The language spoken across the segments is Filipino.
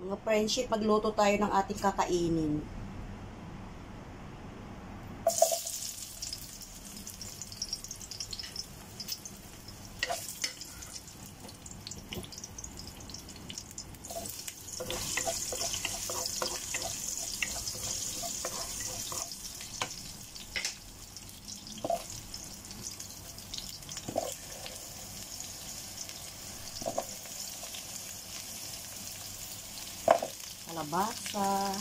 Mga friendship, magluto tayo ng ating kakainin. Kalabasa.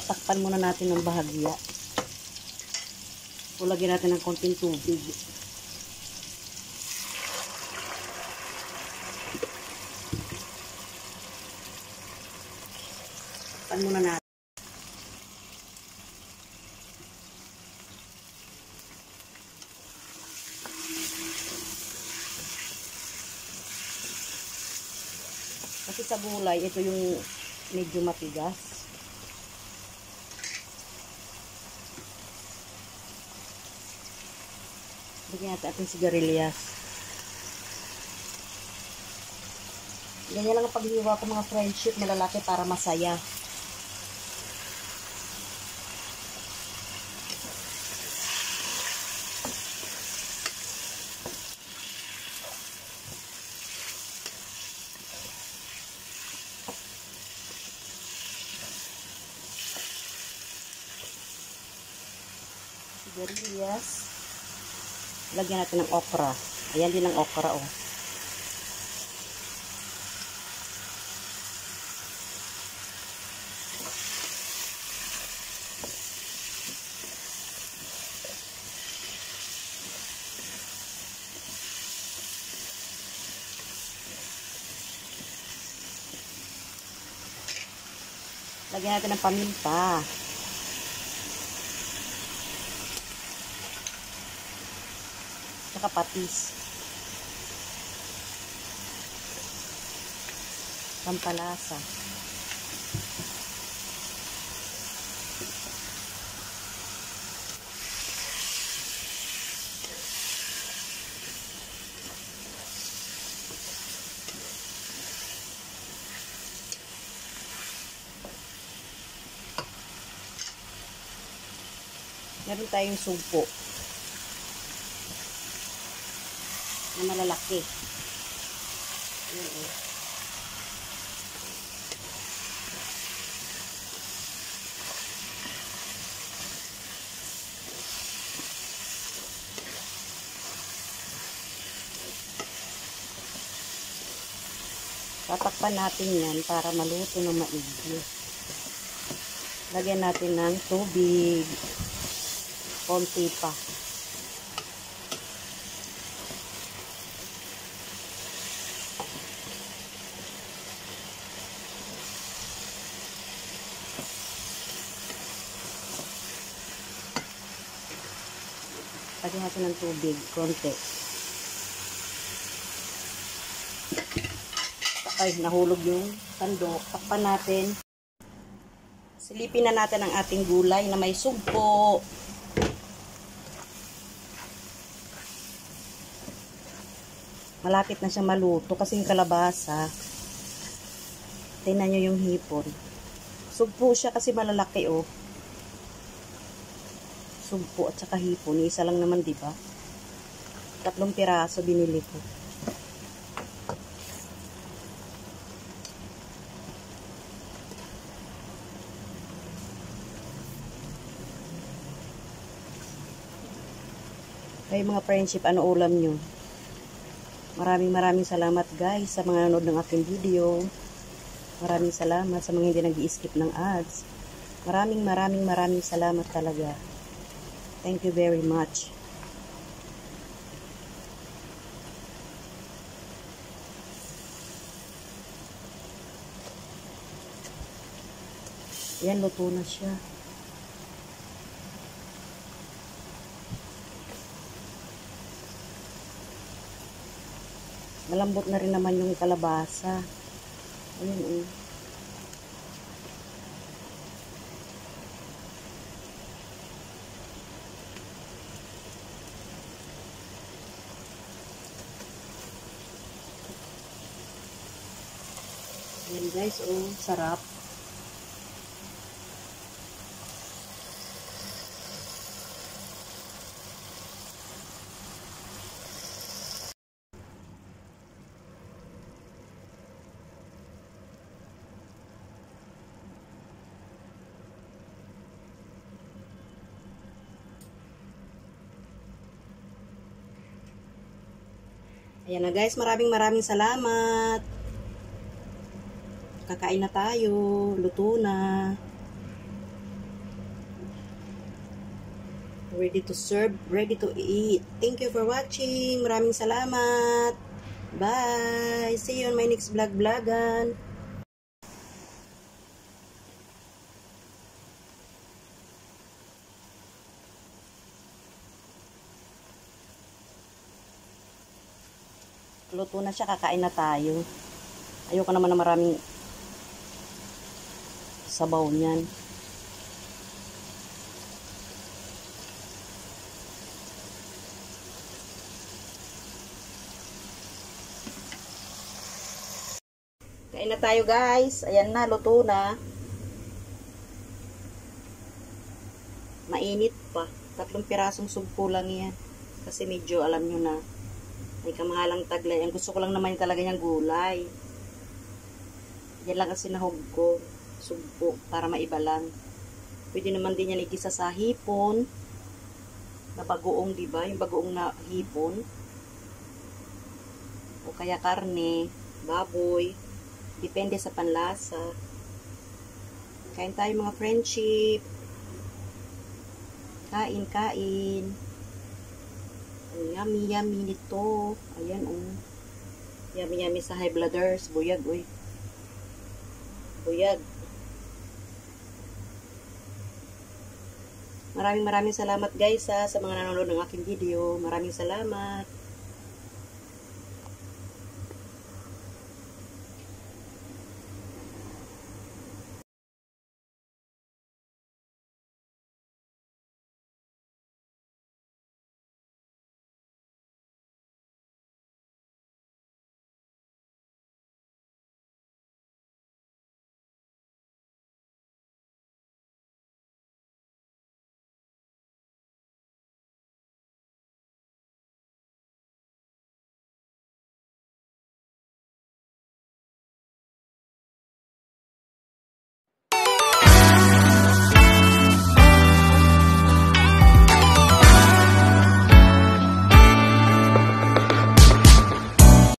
Takpan muna natin ng bahagya. Lagyan natin ng konting tubig. Takpan muna natin. Kasi sa gulay, ito yung medyo matigas. Bigyan natin ating sigarilyas. Ganyan lang ang paghiwa ko mga friendship, malalaki para masaya. Sigarilyas. Lagyan natin ng okra. Ayan din ang okra, oh. Lagyan natin ng paminta. Saka patis. Pampalasa. Meron tayong sugpo na malalaki. Ayan, oh. Tatakpan natin yan para maluto ng maigi. Lagyan natin ng tubig. Konti pa. Lagyan natin ng tubig, konti. Ay, nahulog yung sandok. Takpan natin. Silipin na natin ang ating gulay na may sugpo. Malapit na siyang maluto kasi yung kalabasa. Tingnan nyo yung hipon. Sugpo siya kasi malalaki, oh. Sugpo at saka hipon. Isa lang naman, diba? 3 piraso binili ko. Ay, mga friendship, ano ulam nyo? Maraming salamat guys sa mga nanood ng aking video. Maraming salamat sa mga hindi nag-i-skip ng ads. Maraming salamat talaga. Thank you very much. Yan, luto na siya. Malambot na rin naman yung kalabasa. Ayun, Ayan guys, oh, sarap. Ayan na guys, maraming salamat. Kakain na tayo. Luto na. Ready to serve, ready to eat. Thank you for watching. Maraming salamat. Bye. See you on my next vlogan. Luto na siya, kakain na tayo. Ayoko naman na maraming sabaw niyan. Kain na tayo guys. Ayan na, luto na. Mainit pa. 3 pirasong sugpo lang yan. Kasi medyo alam nyo na. May kamahalang taglay. Ang gusto ko lang naman talaga yung gulay. Yan lang kasi nahog ko. Sugpo. Para maiba lang. Pwede naman din yan igisa sa hipon. Na bagoong, diba? Yung bagoong na hipon. O kaya karne. Baboy. Depende sa panlasa. Kain tayo mga friendship. Kain, kain. Yummy, yummy nito. Ayan, oh. Yummy, yummy sa high blooders. Buyag, uy. Buyag. Maraming salamat guys sa mga nanonood ng aking video. Maraming salamat.